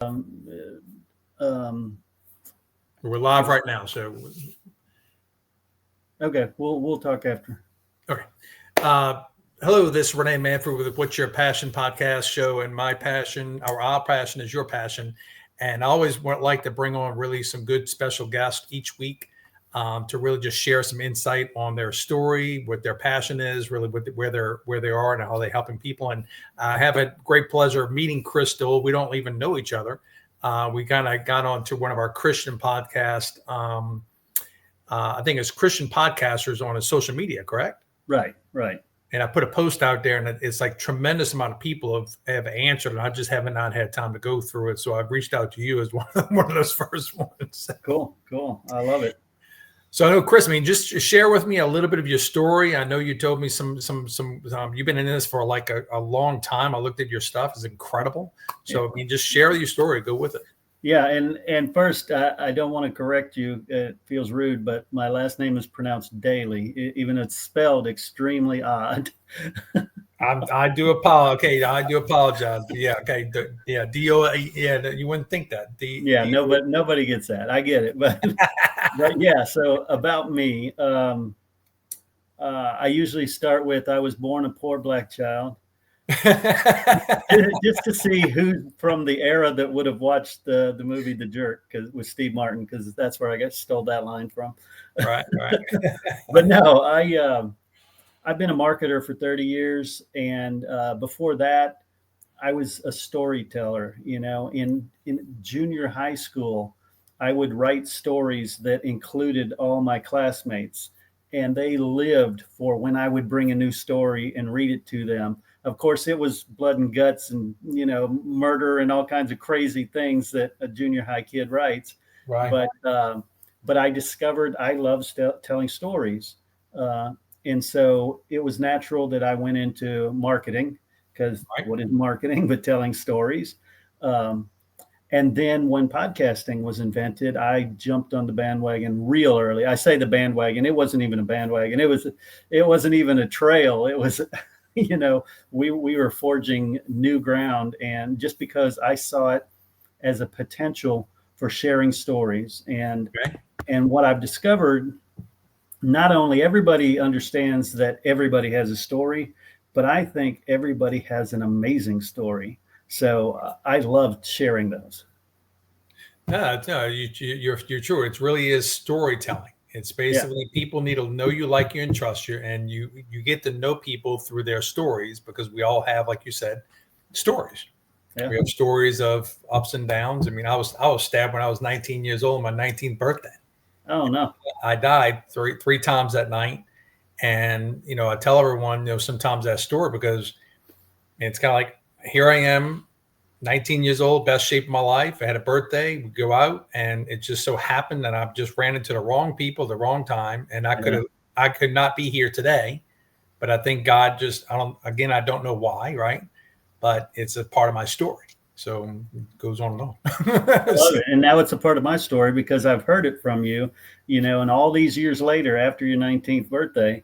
Um, We're live right now, so okay, we'll talk after. okay. Uh, Hello, this is Renee Manfred with What's Your Passion podcast show, and my passion, or our passion, is your passion. And I always like to bring on really some good special guests each week to really just share some insight on their story, what their passion is, really where they are, and how they're helping people. And I have a great pleasure of meeting Crystal. We don't even know each other. We kind of got onto one of our Christian podcasts. I think it's Christian podcasters on a social media, correct? Right. And I put a post out there, and it's like tremendous amount of people have answered, and I just haven't not had time to go through it. So I've reached out to you as one of those first ones. Cool. I love it. So I know, Chris, I mean, just share with me a little bit of your story. I know you told me some you've been in this for like a long time. I looked at your stuff; it's incredible. So I mean, just share your story. Go with it. Yeah, and first, I don't want to correct you. It feels rude, but my last name is pronounced Daly, even though it's spelled extremely odd. I do apologize. Okay, I do apologize. Yeah, okay, yeah, D-O. Yeah, you wouldn't think that. Yeah, nobody gets that. I get it, but yeah. So about me, I usually start with I was born a poor black child. Just to see who from the era that would have watched the movie The Jerk with Steve Martin, because that's where I stole that line from. Right. But no, I've been a marketer for 30 years, and before that, I was a storyteller. In junior high school, I would write stories that included all my classmates, and they lived for when I would bring a new story and read it to them. Of course, it was blood and guts and murder and all kinds of crazy things that a junior high kid writes. Right. But I discovered I love telling stories, and so it was natural that I went into marketing, because what is marketing but telling stories? And then when podcasting was invented, I jumped on the bandwagon real early. I say the bandwagon; it wasn't even a bandwagon. It wasn't even a trail. It was. We were forging new ground, and just because I saw it as a potential for sharing stories, and what I've discovered, not only everybody understands that everybody has a story, but I think everybody has an amazing story. So I loved sharing those. No, you're true. It really is storytelling. It's basically people need to know you, like you, and trust you, and you get to know people through their stories, because we all have, like you said, stories. Yeah. We have stories of ups and downs. I mean, I was stabbed when I was 19 years old, my 19th birthday. Oh no! I died three times that night, and I tell everyone sometimes that story, because it's kind of like, here I am, 19 years old, best shape of my life. I had a birthday, we go out, and it just so happened that I've just ran into the wrong people, the wrong time. And I could not be here today, but I think God I don't know why, right? But it's a part of my story. So it goes on and on. And now it's a part of my story, because I've heard it from you, and all these years later, after your 19th birthday,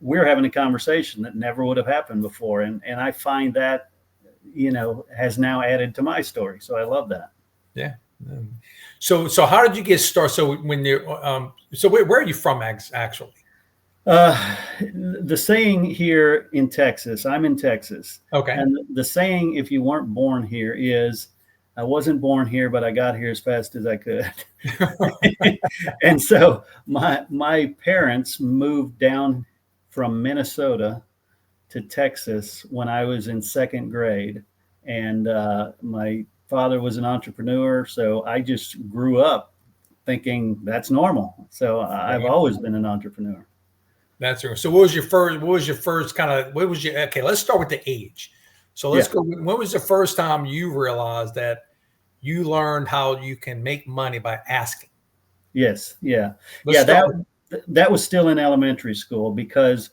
we're having a conversation that never would have happened before. And I find that, has now added to my story. So I love that. Yeah. So how did you get started? So when you, where are you from actually? The saying here in Texas, I'm in Texas. Okay. And the saying, if you weren't born here, is, I wasn't born here, but I got here as fast as I could. And so my parents moved down from Minnesota to Texas when I was in second grade. And my father was an entrepreneur. So I just grew up thinking that's normal. So I've always been an entrepreneur. That's right. So what was your first okay, let's start with the age. So let's go. When was the first time you realized that you learned how you can make money by asking? Yes. Yeah. That was still in elementary school, because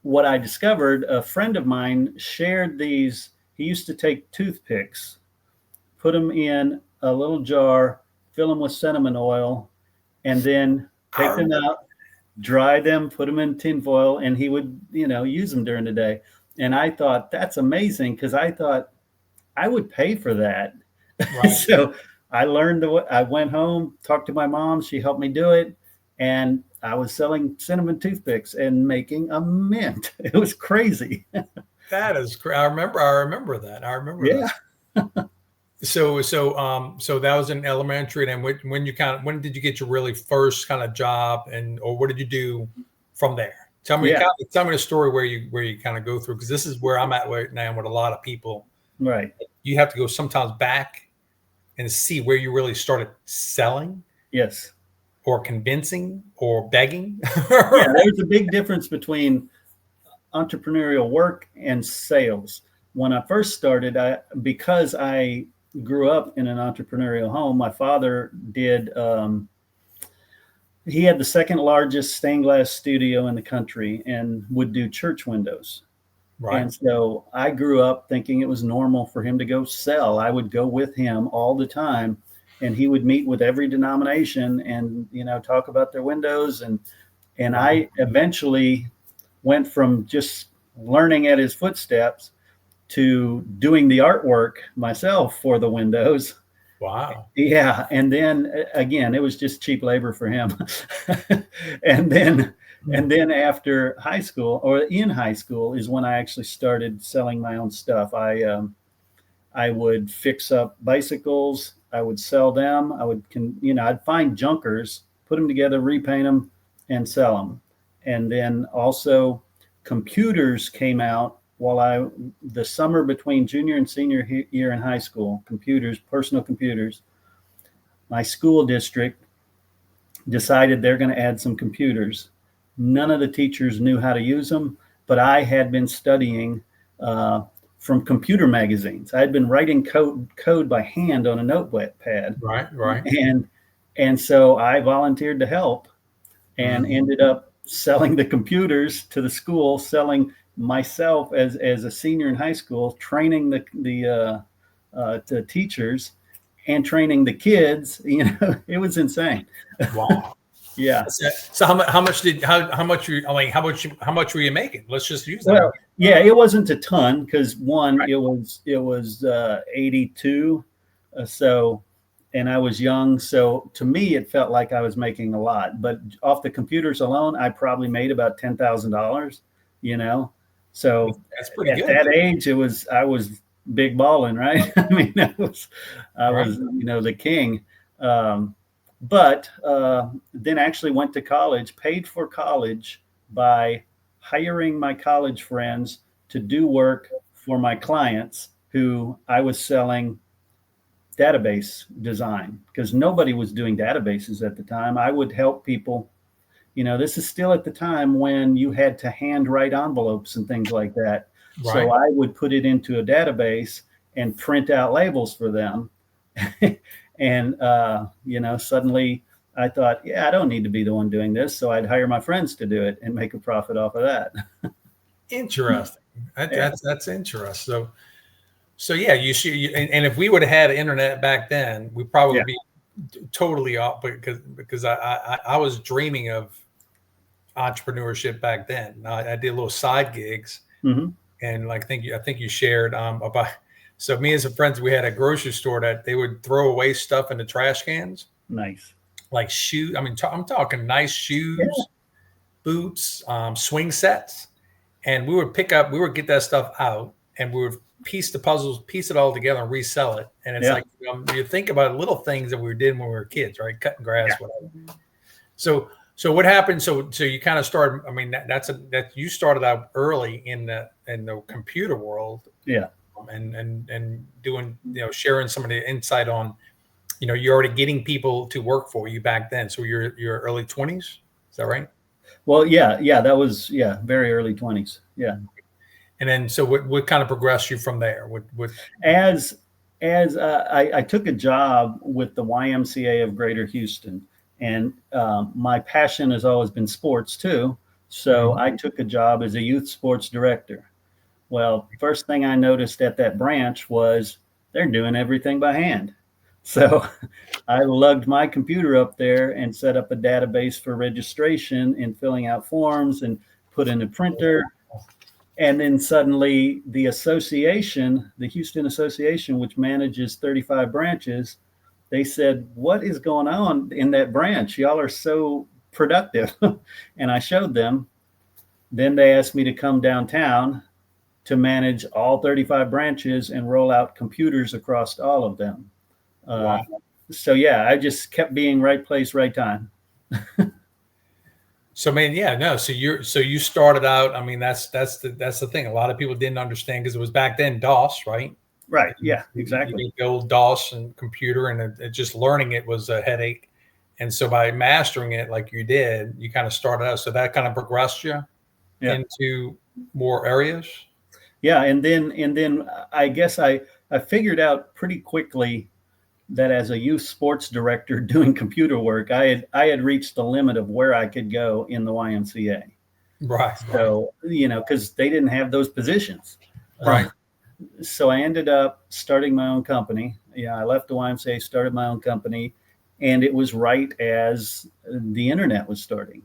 what I discovered, a friend of mine shared these. He used to take toothpicks, put them in a little jar, fill them with cinnamon oil, and then take them out, dry them, put them in tinfoil, and he would, use them during the day. And I thought, that's amazing, because I thought I would pay for that. Right. So I learned I went home, talked to my mom. She helped me do it. And I was selling cinnamon toothpicks and making a mint. It was crazy. That is crazy. I remember that. I remember Yeah. that. So that was in elementary. And then when did you get your really first kind of job, or what did you do from there? Tell me the story where you kind of go through, because this is where I'm at right now with a lot of people. Right. You have to go sometimes back and see where you really started selling. Yes. Or convincing or begging. Yeah, there's a big difference between entrepreneurial work and sales. When I first started, because I grew up in an entrepreneurial home, my father did. He had the second largest stained glass studio in the country and would do church windows. Right. And so I grew up thinking it was normal for him to go sell. I would go with him all the time, and he would meet with every denomination and, talk about their windows. And I eventually went from just learning at his footsteps to doing the artwork myself for the windows. Wow. Yeah. And then again, it was just cheap labor for him. And then after high school, or in high school, is when I actually started selling my own stuff. I would fix up bicycles. I would sell them. I'd find junkers, put them together, repaint them, and sell them. And then also computers came out the summer between junior and senior year in high school. Computers, personal computers. My school district decided they're going to add some computers. None of the teachers knew how to use them, but I had been studying from computer magazines. I had been writing code by hand on a notepad. Right. And so I volunteered to help, and ended up selling the computers to the school, selling myself as a senior in high school, training the teachers and training the kids. It was insane. Wow. Yeah. So how much were you making? Let's just use that. Well, yeah, it wasn't a ton, because it was 82. And I was young. So to me, it felt like I was making a lot, but off the computers alone, I probably made about $10,000, So that's pretty at good. that age, I was big balling, right? I mean, I was, the king. But then actually went to college, paid for college by hiring my college friends to do work for my clients who I was selling database design, because nobody was doing databases at the time. I would help people. This is still at the time when you had to hand write envelopes and things like that. Right. So I would put it into a database and print out labels for them. And, suddenly I thought, I don't need to be the one doing this. So I'd hire my friends to do it and make a profit off of that. Interesting. That's interesting. So yeah, you see, and if we would have had internet back then, we probably would be totally off, because I was dreaming of entrepreneurship back then. I did little side gigs, and I think you shared about. So me and some friends, we had a grocery store that they would throw away stuff in the trash cans. Nice. Like shoes. I mean, I'm talking nice shoes, boots, swing sets, and we would get that stuff out, and we would piece it all together and resell it. And it's like, you think about little things that we did when we were kids, right? Cutting grass, whatever. So what happened? So you kind of started. I mean, that you started out early in the computer world. Yeah. And doing, sharing some of the insight on, you're already getting people to work for you back then. So you're early 20s. Is that right? Well, yeah, that was, very early 20s. Yeah. And then, so what kind of progressed you from there? As I took a job with the YMCA of Greater Houston, and my passion has always been sports too. So I took a job as a youth sports director. Well, first thing I noticed at that branch was they're doing everything by hand. So I lugged my computer up there and set up a database for registration and filling out forms, and put in a printer. And then suddenly the association, the Houston Association, which manages 35 branches, they said, "What is going on in that branch? Y'all are so productive." And I showed them. Then they asked me to come downtown to manage all 35 branches and roll out computers across all of them. Wow. So yeah, I just kept being right place, right time. So man, yeah, no. So you started out. I mean, that's the thing. A lot of people didn't understand because it was back then DOS, right? Right. Yeah. Exactly. You build DOS and computer, and just learning it was a headache. And so by mastering it like you did, you kind of started out. So that kind of progressed you into more areas. Yeah, and then I guess I figured out pretty quickly that as a youth sports director doing computer work, I had reached the limit of where I could go in the YMCA. Right. So, because they didn't have those positions. Right. So I ended up starting my own company. Yeah, I left the YMCA, started my own company, and it was right as the internet was starting.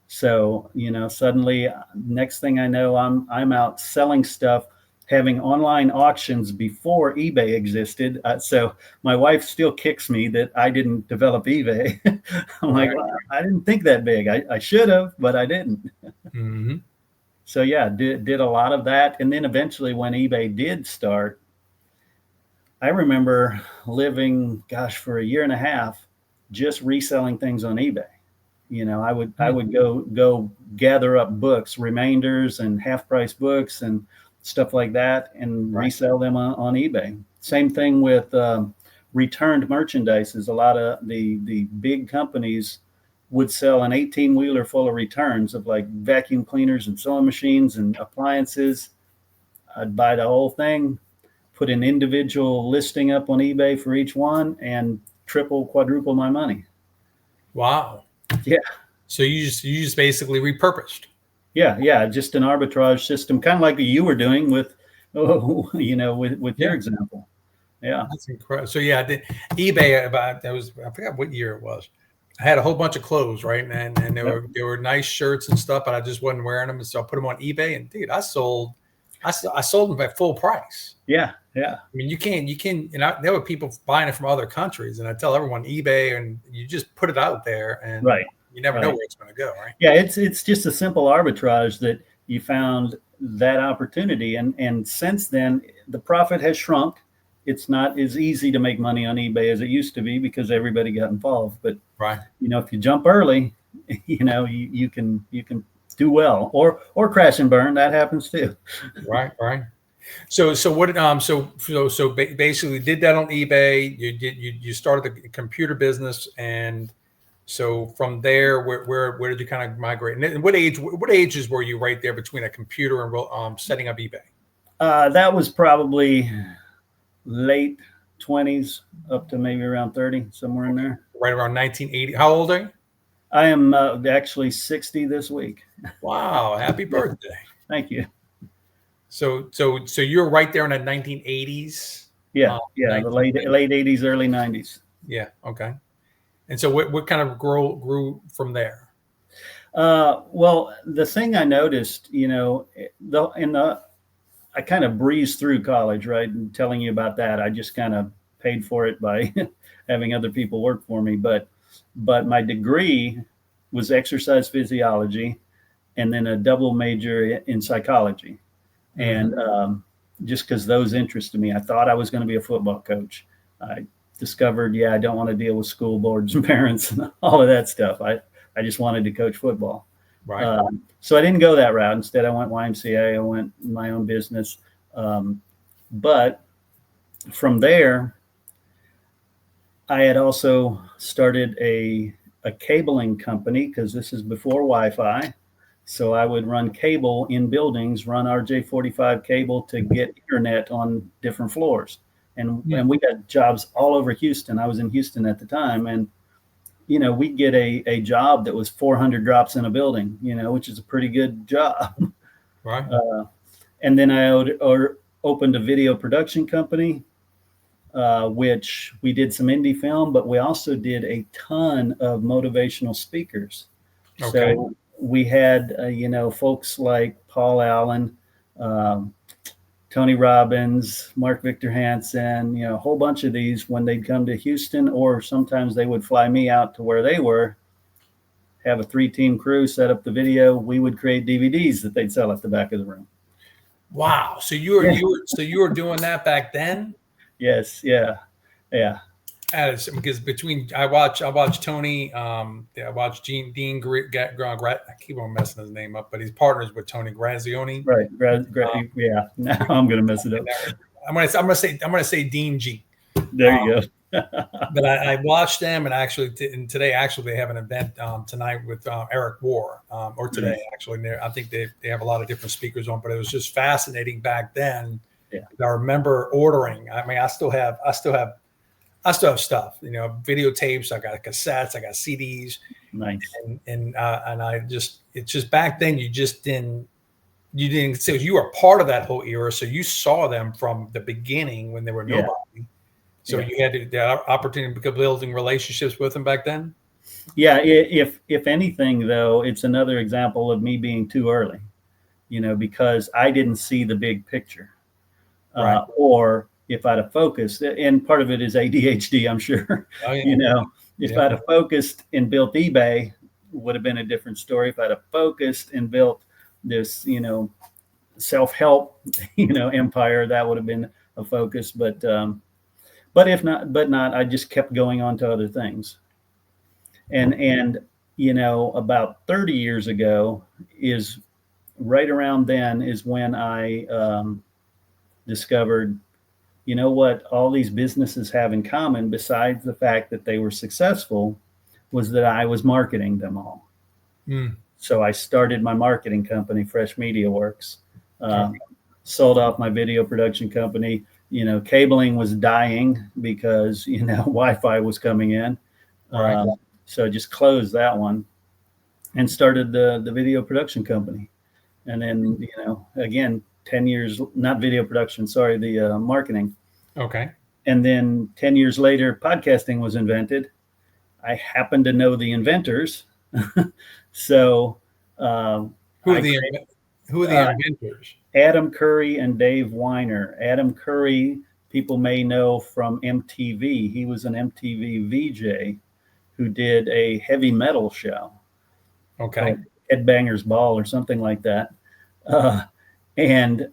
So, suddenly next thing I know, I'm out selling stuff, having online auctions before eBay existed. So my wife still kicks me that I didn't develop eBay. I'm like, well, I didn't think that big. I should have, but I didn't. Mm-hmm. So yeah, did a lot of that. And then eventually when eBay did start, I remember living, for a year and a half, just reselling things on eBay. I would go gather up books, remainders and half price books and stuff like that, and resell them on eBay. Same thing with returned merchandise. A lot of the big companies would sell an 18-wheeler full of returns of like vacuum cleaners and sewing machines and appliances. I'd buy the whole thing, put an individual listing up on eBay for each one, and triple, quadruple my money. Wow. Yeah. So you just basically repurposed. Yeah. Just an arbitrage system, kind of like you were doing with your example. Yeah. That's incredible. So yeah, I did eBay I forgot what year it was. I had a whole bunch of clothes, right? And there were nice shirts and stuff, but I just wasn't wearing them. And so I put them on eBay, and dude, I sold them at full price. Yeah. I mean, you can, there were people buying it from other countries, and I tell everyone eBay, and you just put it out there, and you never know where it's going to go, right? Yeah, it's just a simple arbitrage that you found that opportunity, and since then the profit has shrunk. It's not as easy to make money on eBay as it used to be because everybody got involved. But if you jump early, you can do well, or crash and burn. That happens too. Right. So what? So basically, did that on eBay. You started the computer business, and so from there, where did you kind of migrate? And what ages were you right there between a computer and setting up eBay? That was probably late 20s up to maybe around 30, somewhere in there. Right around 1980. How old are you? I am actually 60 this week. Wow! Happy birthday! Thank you. So you're right there in the 1980s. Yeah, the late 80s, early 90s. Yeah. Okay. And so what kind of grew from there? Well, the thing I noticed, I kind of breezed through college, right? And telling you about that, I just kind of paid for it by having other people work for me. But my degree was exercise physiology, and then a double major in psychology. And just because those interested me, I thought I was going to be a football coach. I discovered, I don't want to deal with school boards and parents and all of that stuff. I just wanted to coach football. Right. So I didn't go that route. Instead, I went YMCA. I went my own business. But from there, I had also started a cabling company, because this is before Wi-Fi. So I would run cable in buildings, run RJ45 cable to get internet on different floors. And we got jobs all over Houston. I was in Houston at the time. And, we'd get a job that was 400 drops in a building, which is a pretty good job. Right. And then I opened a video production company, which we did some indie film, but we also did a ton of motivational speakers. Okay. So we had, folks like Paul Allen, um, Tony Robbins, Mark Victor Hansen, a whole bunch of these when they'd come to Houston, or sometimes they would fly me out to where they were, have a 3-team crew, set up the video. We would create DVDs that they'd sell at the back of the room. Wow. So you were doing that back then? Yes. Yeah. Yeah. Because I watch Tony, I watch Dean I keep on messing his name up, but he's partners with Tony Grazioni. Right. Yeah. Now I'm gonna mess it up. I'm gonna say Dean G. There you go. But I watched them, and today they have an event tonight with Eric War, or today actually. I think they have a lot of different speakers on, but it was just fascinating back then. Yeah. I remember ordering. I mean, I still have stuff, videotapes. I got cassettes, I got CDs. Nice. And it's just back then you didn't so you were part of that whole era. So you saw them from the beginning when they were nobody. Yeah. So you had the opportunity to building relationships with them back then. Yeah. If anything though, it's another example of me being too early, because I didn't see the big picture, right. Or if I'd have focused, and part of it is ADHD, I'm sure. Oh, yeah. If I'd have focused and built eBay, would have been a different story. If I'd have focused and built this, self-help, empire, that would have been a focus. But if not, I just kept going on to other things. And about 30 years ago is right around then is when I discovered, what all these businesses have in common, besides the fact that they were successful, was that I was marketing them all. So I started my marketing company, Fresh Media Works, sold off my video production company. Cabling was dying because, Wi-Fi was coming in. Right. So I just closed that one and started the video production company. And then, again, 10 years, not video production, sorry, the marketing. Okay. And then 10 years later, podcasting was invented. I happen to know the inventors. So who are the inventors? Adam Curry and Dave Weiner. Adam Curry, people may know from MTV. He was an MTV VJ who did a heavy metal show. Okay. Headbangers Ball or something like that. And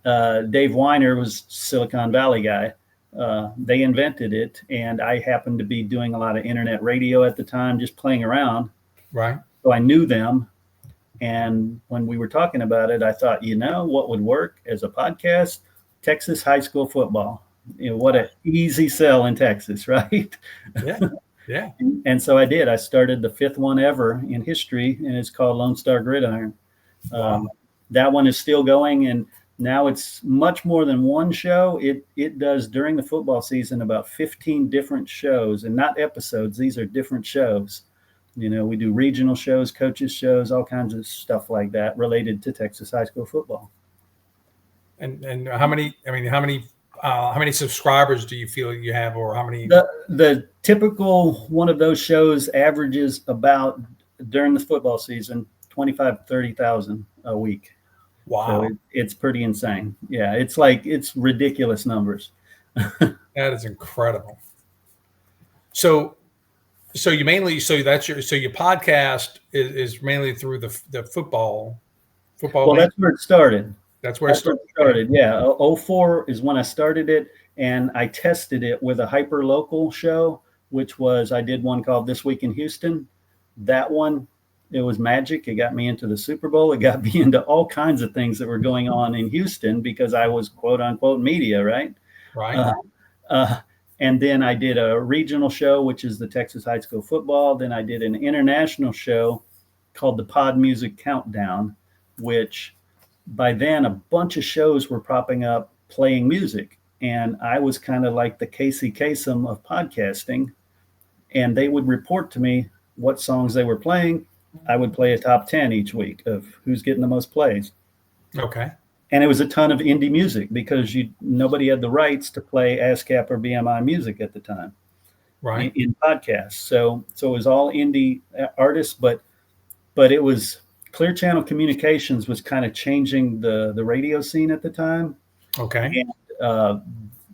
Dave Weiner was Silicon Valley guy. They invented it, and I happened to be doing a lot of internet radio at the time, just playing around. Right. So I knew them. And when we were talking about it, I thought, what would work as a podcast? Texas high school football. What an easy sell in Texas, right? Yeah. Yeah. And so I did. I started the 5th one ever in history, and it's called Lone Star Gridiron. Wow. That one is still going, and now it's much more than one show. It does during the football season about 15 different shows, and not episodes. These are different shows. We do regional shows, coaches shows, all kinds of stuff like that related to Texas high school football. And how many subscribers do you feel you have, or how many? The typical one of those shows averages about, during the football season, 25,000 to 30,000 a week. Wow. So it's pretty insane. Yeah. It's ridiculous numbers. That is incredible. So your podcast is mainly through the football. Well, that's where it started. That's where it started. Yeah. 2004 is when I started it, and I tested it with a hyper local show, which was, I did one called This Week in Houston. That one, it was magic. It got me into the Super Bowl. It got me into all kinds of things that were going on in Houston because I was quote unquote media, right? Right. And then I did a regional show, which is the Texas high school football. Then I did an international show called the Pod Music Countdown, which by then a bunch of shows were popping up playing music. And I was kind of like the Casey Kasem of podcasting. And they would report to me what songs they were playing. I would play a top 10 each week of who's getting the most plays. Okay. And it was a ton of indie music because nobody had the rights to play ASCAP or BMI music at the time, right? In podcasts. So it was all indie artists, but it was Clear Channel Communications was kind of changing the radio scene at the time. Okay. And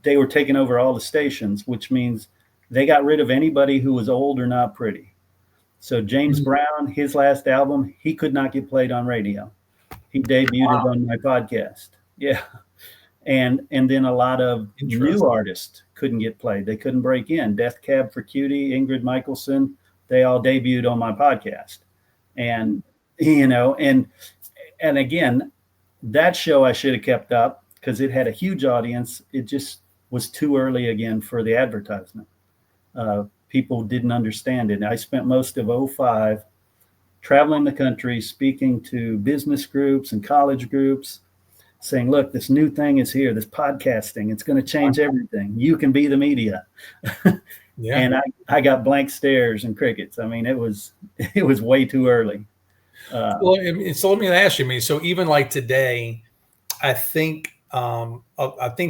they were taking over all the stations, which means they got rid of anybody who was old or not pretty. So James Brown, his last album, he could not get played on radio. He debuted it on my podcast. Yeah. And then a lot of new artists couldn't get played. They couldn't break in. Death Cab for Cutie, Ingrid Michaelson, they all debuted on my podcast. And, you know, and again, that show I should have kept up because it had a huge audience. It just was too early again for the advertisement. People didn't understand it. I spent most of 2005 traveling the country, speaking to business groups and college groups, saying, look, this new thing is here, this podcasting, it's going to change everything. You can be the media. Yeah. And I got blank stares and crickets. I mean, it was way too early. Well, so let me ask you, so even like today, I think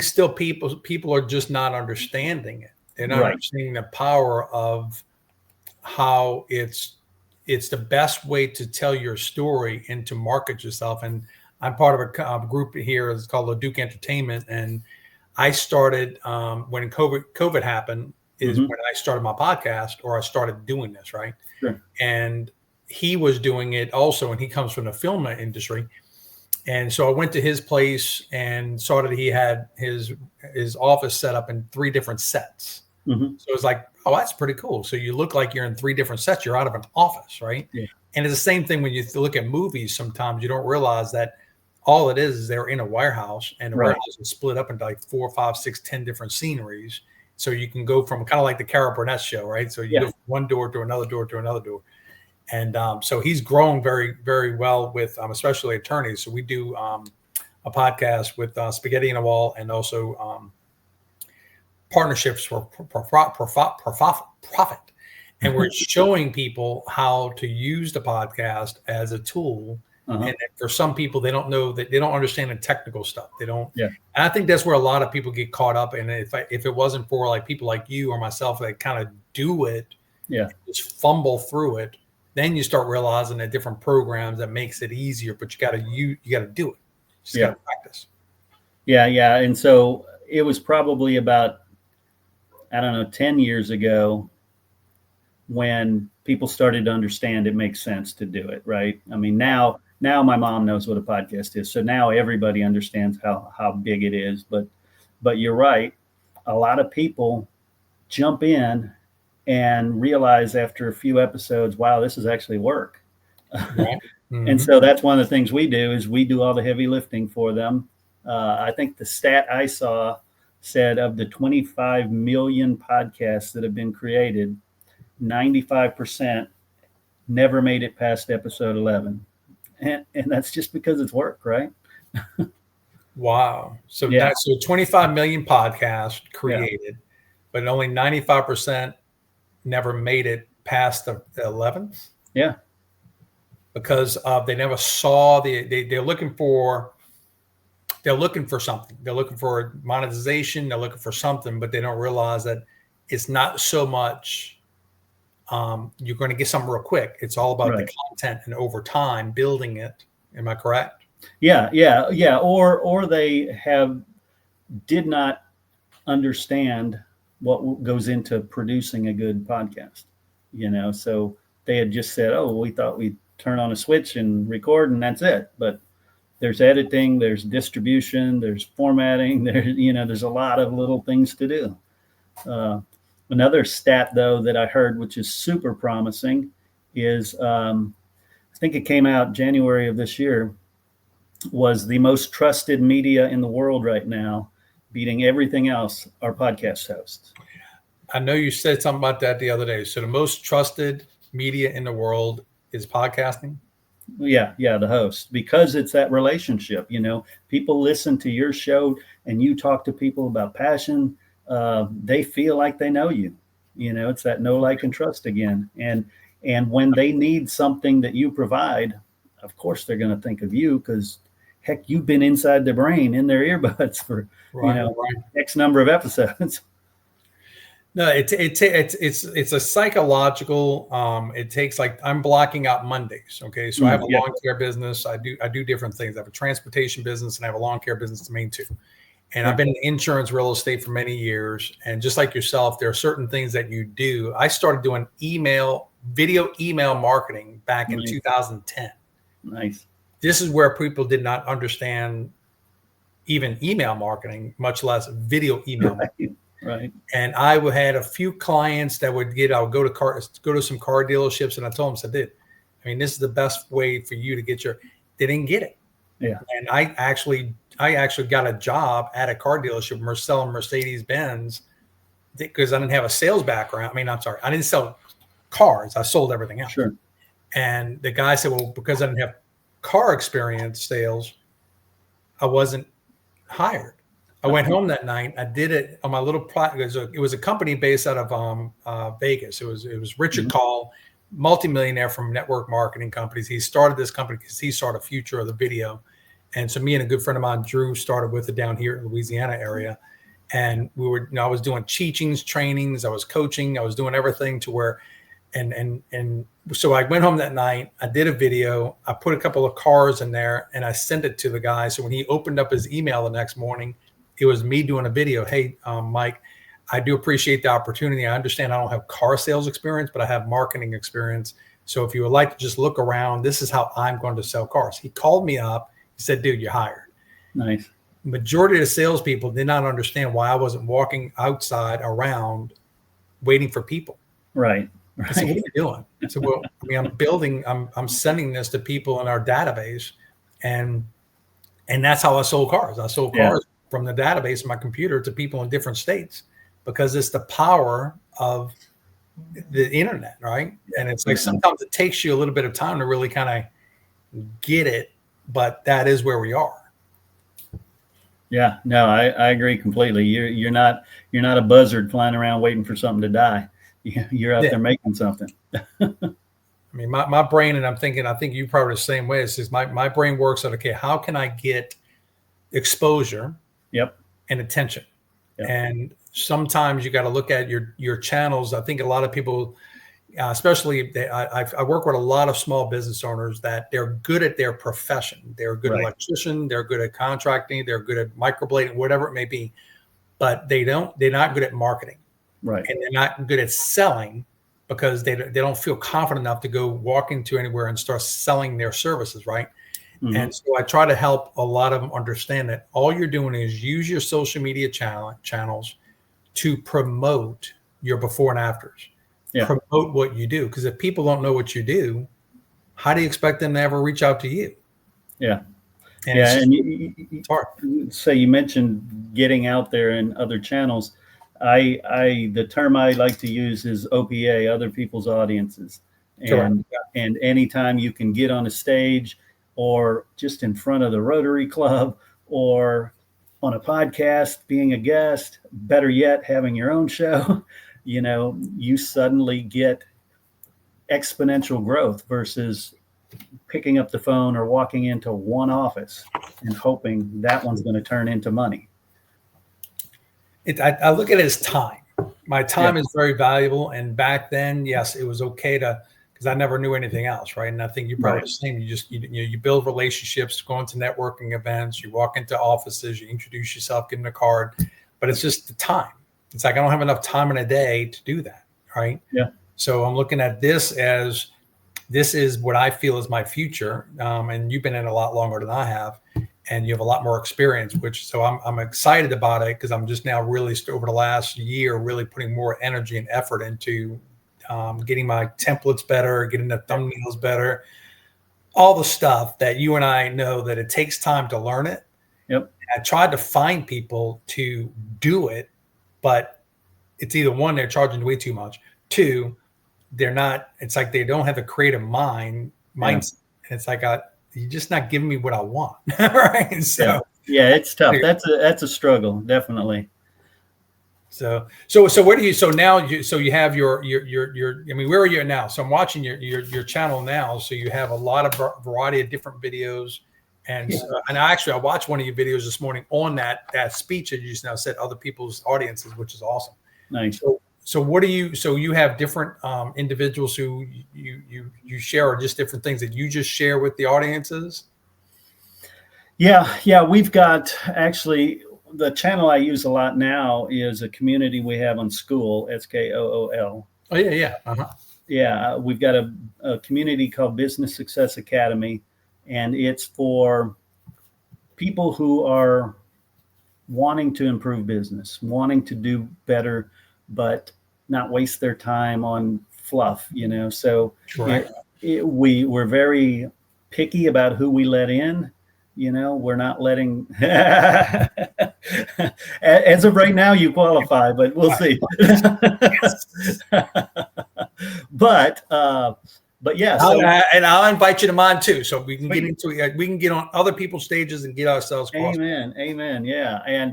still people are just not understanding it. They're not understanding the power of how it's the best way to tell your story and to market yourself. And I'm part of a group here. It's called Leduc Entertainment. And I started when COVID happened is when I started my podcast, or I started doing this, right? Sure. And he was doing it also, and he comes from the film industry. And so I went to his place and saw that he had his office set up in 3 different sets. Mm-hmm. So it's like, oh, that's pretty cool. So you look like you're in 3 different sets. You're out of an office, right? Yeah. And it's the same thing when you look at movies. Sometimes you don't realize that all it is they're in a warehouse, and the warehouse is split up into like 4, 5, 6, 10 different sceneries. So you can go from kind of like the Carol Burnett show, right? So you go from one door to another door to another door. And so he's grown very, very well with especially attorneys. So we do a podcast with Spaghetti in a Wall, and also partnerships for profit. And we're showing people how to use the podcast as a tool. And for some people, they don't know that, they don't understand the technical stuff. They don't. Yeah. And I think that's where a lot of people get caught up. And if it wasn't for like people like you or myself that kind of do it, just fumble through it, then you start realizing that different programs that makes it easier. But you got to do it. You just got to practice. Yeah. And so it was probably about, I don't know, 10 years ago when people started to understand it makes sense to do it, right? I mean, now my mom knows what a podcast is. So now everybody understands how big it is. But you're right. A lot of people jump in and realize after a few episodes, wow, this is actually work. Right. Mm-hmm. And so that's one of the things we do is we do all the heavy lifting for them. I think the stat I saw said of the 25 million podcasts that have been created, 95% never made it past episode 11. And that's just because it's work, right? Wow. So that's 25 million podcasts created, but only 95% never made it past the 11th. Yeah. Because they never saw they're looking for something. They're looking for monetization. They're looking for something, but they don't realize that it's not so much you're going to get something real quick. It's all about the content and over time building it. Am I correct? Yeah. Or they did not understand what goes into producing a good podcast, so they had just said, oh, we thought we'd turn on a switch and record and that's it. But there's editing, there's distribution, there's formatting, there's a lot of little things to do. Another stat, though, that I heard, which is super promising, is I think it came out January of this year, was the most trusted media in the world right now, beating everything else, are podcast hosts. I know you said something about that the other day. So the most trusted media in the world is podcasting? Yeah, the host, because it's that relationship. People listen to your show and you talk to people about passion. They feel like they know you. It's that know, like, and trust again. And when they need something that you provide, of course they're going to think of you because, heck, you've been inside their brain, in their earbuds for X number of episodes. No, it's a psychological. It takes, like, I'm blocking out Mondays. Okay, so I have a lawn care business. I do different things. I have a transportation business and I have a lawn care business, the main two. And I've been in insurance, real estate for many years. And just like yourself, there are certain things that you do. I started doing video email marketing back in 2010. Nice. This is where people did not understand even email marketing, much less video email marketing. Right. And I had a few clients that I would go to some car dealerships, and I told them, I said, dude, I mean, this is the best way for you to get they didn't get it. Yeah. And I actually got a job at a car dealership selling Mercedes-Benz because I didn't have a sales background. I mean, I'm sorry, I didn't sell cars. I sold everything else. Sure. And the guy said, well, because I didn't have car experience sales, I wasn't hired. I went home that night. I did it on my little project. It was a company based out of Vegas. It was Richard Call, multimillionaire from network marketing companies. He started this company because he saw the future of the video. And so me and a good friend of mine, Drew, started with it down here in the Louisiana area. And I was doing teachings, trainings, I was coaching, I was doing everything to where, and so I went home that night. I did a video. I put a couple of cars in there and I sent it to the guy. So when he opened up his email the next morning, it was me doing a video. Hey, Mike, I do appreciate the opportunity. I understand I don't have car sales experience, but I have marketing experience. So if you would like to just look around, this is how I'm going to sell cars. He called me up. He said, dude, you're hired. Nice. Majority of the salespeople did not understand why I wasn't walking outside around waiting for people. Right. I said, what are you doing? I said, well, I mean, I'm sending this to people in our database. And that's how I sold cars. I sold cars from the database in my computer to people in different states because it's the power of the internet, right? And it's like sometimes it takes you a little bit of time to really kind of get it, but that is where we are. Yeah, no, I agree completely. You're not a buzzard flying around waiting for something to die. You're out there making something. I mean, my brain, and I think you probably the same way. It's just my brain works out, okay, how can I get exposure and attention? And sometimes you got to look at your channels. I think a lot of people, especially I work with a lot of small business owners that they're good at their profession. They're a good electrician. They're good at contracting. They're good at microblading, whatever it may be, but they're not good at marketing. Right. And they're not good at selling because they don't feel confident enough to go walk into anywhere and start selling their services. Right. Mm-hmm. And so I try to help a lot of them understand that all you're doing is use your social media channels to promote your before and afters. Promote what you do. Because if people don't know what you do, how do you expect them to ever reach out to you? Yeah. And it's hard. So you mentioned getting out there in other channels. The term I like to use is OPA, other people's audiences. And anytime you can get on a stage or just in front of the Rotary Club or on a podcast, being a guest, better yet, having your own show, you suddenly get exponential growth versus picking up the phone or walking into one office and hoping that one's going to turn into money. I look at it as time. My time is very valuable. And back then, yes, it was okay because I never knew anything else, right? And I think you probably the same. You build relationships, go into networking events, you walk into offices, you introduce yourself, give them a card, but it's just the time. It's like I don't have enough time in a day to do that, right? Yeah. So I'm looking at this as this is what I feel is my future, and you've been in a lot longer than I have. And you have a lot more experience, so I'm excited about it because I'm just now really over the last year really putting more energy and effort into getting my templates better, getting the thumbnails better, all the stuff that you and I know that it takes time to learn it. Yep. I tried to find people to do it, but it's either one, they're charging way too much. Two, they're not. It's like they don't have a creative mindset. And it's like you're just not giving me what I want, right? So it's tough. That's a struggle, definitely. So where do you? So now you have your. I mean, where are you now? So I'm watching your channel now. So you have a lot of variety of different videos, and I watched one of your videos this morning on that speech that you just now said other people's audiences, which is awesome. Nice. So what do you? So you have different individuals who you share, or just different things that you just share with the audiences? Yeah. We've got actually the channel I use a lot now is a community we have on Skool, SKOOL. Oh yeah. Uh-huh. Yeah, we've got a community called Business Success Academy, and it's for people who are wanting to improve business, wanting to do better, but not waste their time on fluff, So Right. we're very picky about who we let in. We're not letting, as of right now, you qualify, but we'll see. But yeah. And I'll invite you to mine too, so we can get into it. We can get on other people's stages and get ourselves crossed. Amen. Yeah.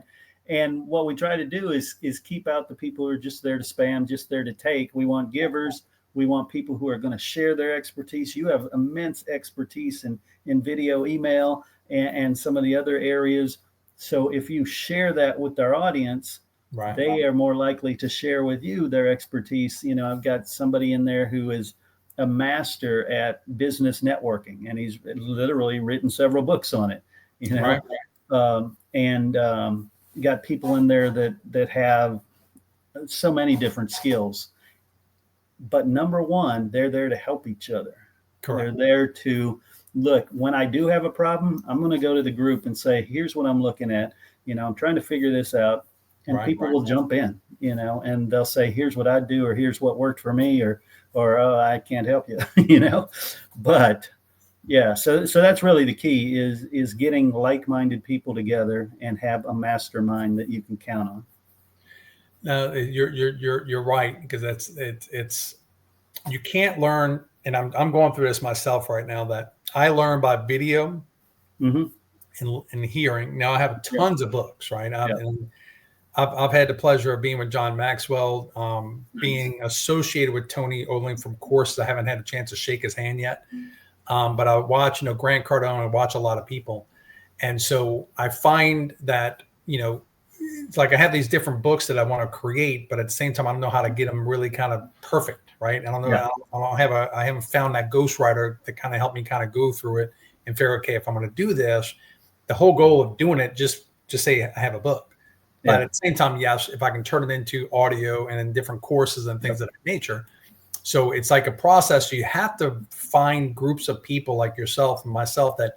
And what we try to do is keep out the people who are just there to spam, just there to take. We want givers. We want people who are going to share their expertise. You have immense expertise in video, email, and some of the other areas. So if you share that with our audience, right, they are more likely to share with you their expertise. I've got somebody in there who is a master at business networking, and he's literally written several books on it. Right. Got people in there that have so many different skills. But number one, they're there to help each other. Correct. They're there to look, when I do have a problem, I'm going to go to the group and say, here's what I'm looking at. I'm trying to figure this out. And people will jump in, and they'll say, here's what I do, or here's what worked for me, or oh, I can't help you, But yeah, so that's really the key is getting like-minded people together and have a mastermind that you can count on. No, you're right, because it's you can't learn, and I'm going through this myself right now, that I learn by video and hearing. Now I have tons of books, right? And I've had the pleasure of being with John Maxwell, being associated with Tony Oling from courses. I haven't had a chance to shake his hand yet, but I watch, Grant Cardone. I watch a lot of people, and so I find that it's like I have these different books that I want to create, but at the same time, I don't know how to get them really kind of perfect, right? I don't know. Yeah. I haven't found that ghostwriter to kind of help me kind of go through it and figure, okay, if I'm going to do this, the whole goal of doing it, just say I have a book. But at the same time, yes, if I can turn it into audio and in different courses and things of that nature. So it's like a process. So you have to find groups of people like yourself and myself that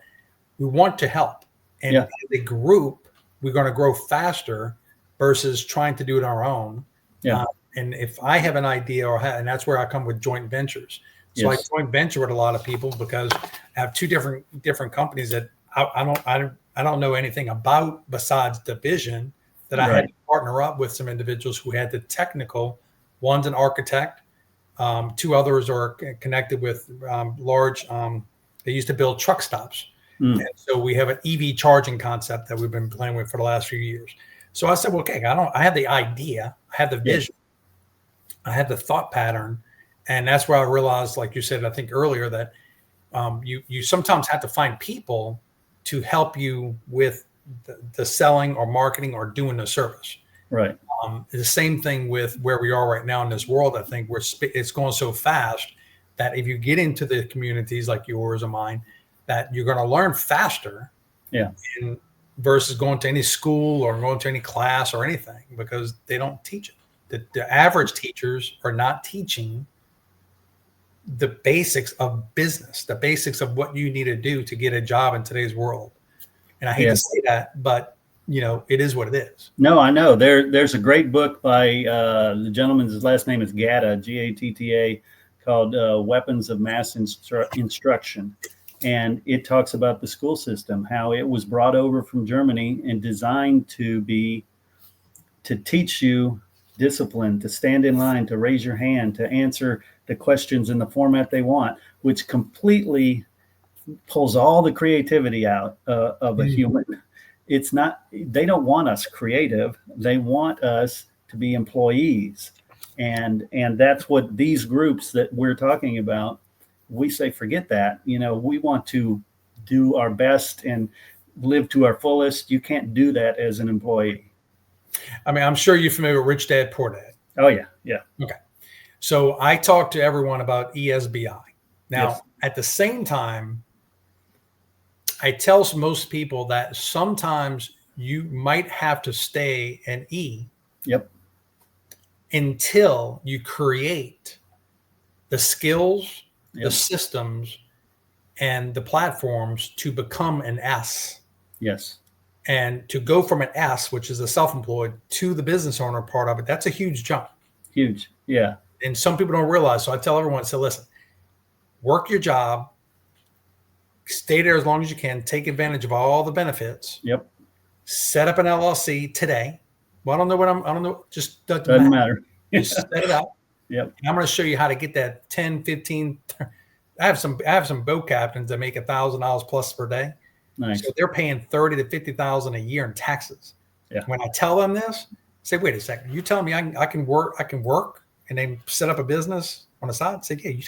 we want to help. And as a group, we're going to grow faster versus trying to do it on our own. Yeah. And if I have an idea and that's where I come with joint ventures. So I joint venture with a lot of people because I have two different companies that I don't know anything about besides the vision. That I had to partner up with some individuals who had the technical. One's an architect. Two others are connected with large. They used to build truck stops. And so we have an EV charging concept that we've been playing with for the last few years. So I said, well, okay, I have the idea, I have the vision, I have the thought pattern. And that's where I realized, like you said, I think earlier, that you sometimes have to find people to help you with the selling or marketing or doing the service. Right. The same thing with where we are right now in this world. I think it's going so fast that if you get into the communities like yours or mine, that you're going to learn faster. Yeah. Versus going to any school or going to any class or anything, because they don't teach it. The average teachers are not teaching the basics of business, the basics of what you need to do to get a job in today's world. And I hate to say that, but it is what it is. No, I know. There's a great book by the gentleman's last name is Gatta, Gatta, called Weapons of Mass Instruction. And it talks about the school system, how it was brought over from Germany and designed to teach you discipline, to stand in line, to raise your hand, to answer the questions in the format they want, which completely pulls all the creativity out of a human. It's not, they don't want us creative. They want us to be employees. And that's what these groups that we're talking about, we say, forget that. We want to do our best and live to our fullest. You can't do that as an employee. I mean, I'm sure you're familiar with Rich Dad, Poor Dad. Oh yeah. Yeah. Okay. So I talk to everyone about ESBI. Now, Yes. at the same time, I tell most people that sometimes you might have to stay an E Yep. until you create the skills, the Yep. systems, and the platforms to become an S. Yes. And to go from an S, which is a self-employed, to the business owner part of it, that's a huge jump. Huge. Yeah. And some people don't realize. So I tell everyone, so listen, work your job, stay there as long as you can, take advantage of all the benefits, Yep. set up an LLC today. Well, I don't know, just Doesn't matter. Just set it up. Yep. And I'm going to show you how to get that 10, 15. I have some boat captains that make $1,000 plus per day. Nice. So they're paying 30 to 50,000 a year in taxes. Yeah. When I tell them this, I say, wait a second, you telling me I can work and then set up a business on the side? I say, yeah, you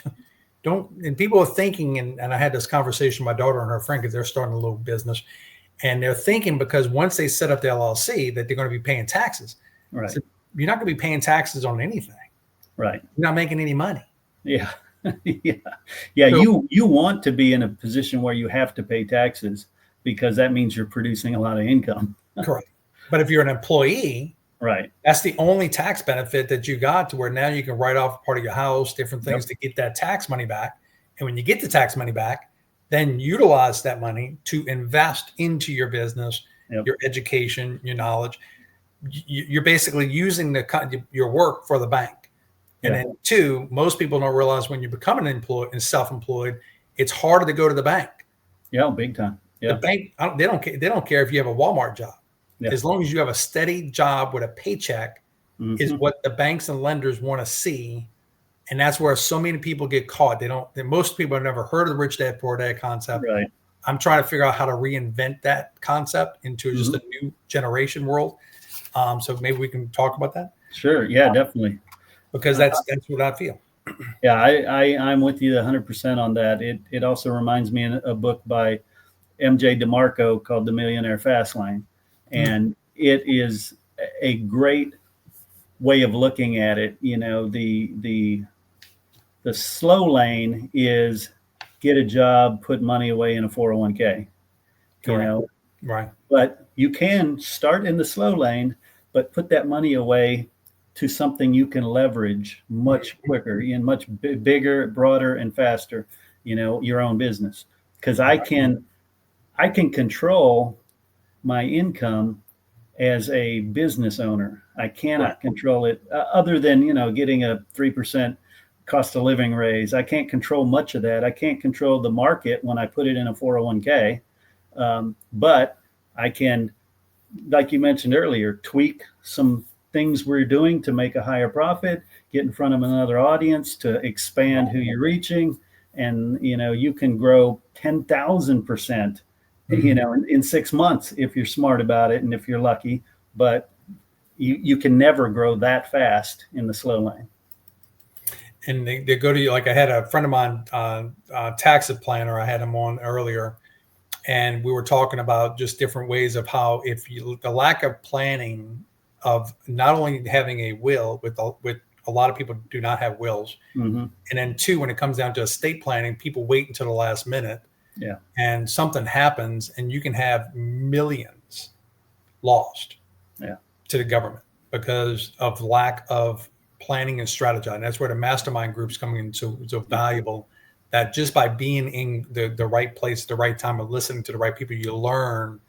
don't. And people are thinking, and I had this conversation with my daughter and her friend because they're starting a little business. And they're thinking because once they set up the LLC that they're going to be paying taxes. Right. So you're not going to be paying taxes on anything. Right. You're not making any money. Yeah. Yeah. Yeah. So, you want to be in a position where you have to pay taxes because that means you're producing a lot of income. correct. But if you're an employee, Right. that's the only tax benefit that you got to where now you can write off part of your house, different things to get that tax money back. And when you get the tax money back, then utilize that money to invest into your business, your education, your knowledge. You're basically using your work for the bank. And then two, most people don't realize when you become an employee and self-employed, it's harder to go to the bank. Yeah, big time. Yeah. The bank, they don't care if you have a Walmart job. Yeah. As long as you have a steady job with a paycheck is what the banks and lenders want to see. And that's where so many people get caught. Most people have never heard of the Rich Dad Poor Dad concept. Right. I'm trying to figure out how to reinvent that concept into just a new generation world. So maybe we can talk about that. Sure. Yeah, definitely. Because that's what I feel. Yeah, I'm with you 100% on that. It also reminds me of a book by MJ DeMarco called The Millionaire Fast Lane. And it is a great way of looking at it. You know, the slow lane is get a job, put money away in a 401k. You know, right. But you can start in the slow lane, but put that money away to something you can leverage much quicker and much bigger, broader, and faster. You know, your own business, because I can control my income as a business owner. I cannot control it other than, you know, getting a 3% cost of living raise. I can't control much of that. I can't control the market when I put it in a 401k. But I can, like you mentioned earlier, tweak some things we're doing to make a higher profit, get in front of another audience to expand who you're reaching. And, you know, you can grow 10,000%, you know, in 6 months if you're smart about it and if you're lucky, but you can never grow that fast in the slow lane. And they go to you. Like I had a friend of mine, tax planner, I had him on earlier, and we were talking about just different ways of how the lack of planning of not only having a will with a lot of people do not have wills. And then two, when it comes down to estate planning, people wait until the last minute. Yeah. And something happens and you can have millions lost to the government because of lack of planning and strategizing. That's where the mastermind group's coming in so valuable, that just by being in the right place at the right time and listening to the right people, you learn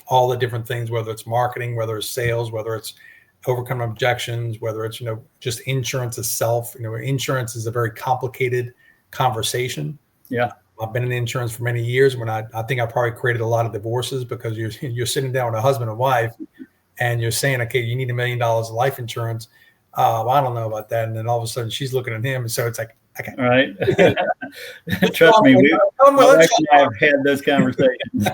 all the different things, whether it's marketing, whether it's sales, whether it's overcoming objections, whether it's, you know, just insurance itself. You know, insurance is a very complicated conversation. Yeah. I've been in insurance for many years. When I think I probably created a lot of divorces because you're sitting down with a husband and wife and you're saying, okay, you need $1 million of life insurance. Well, I don't know about that. And then all of a sudden she's looking at him. And so it's like, okay. All right. Trust me, I've had those conversations.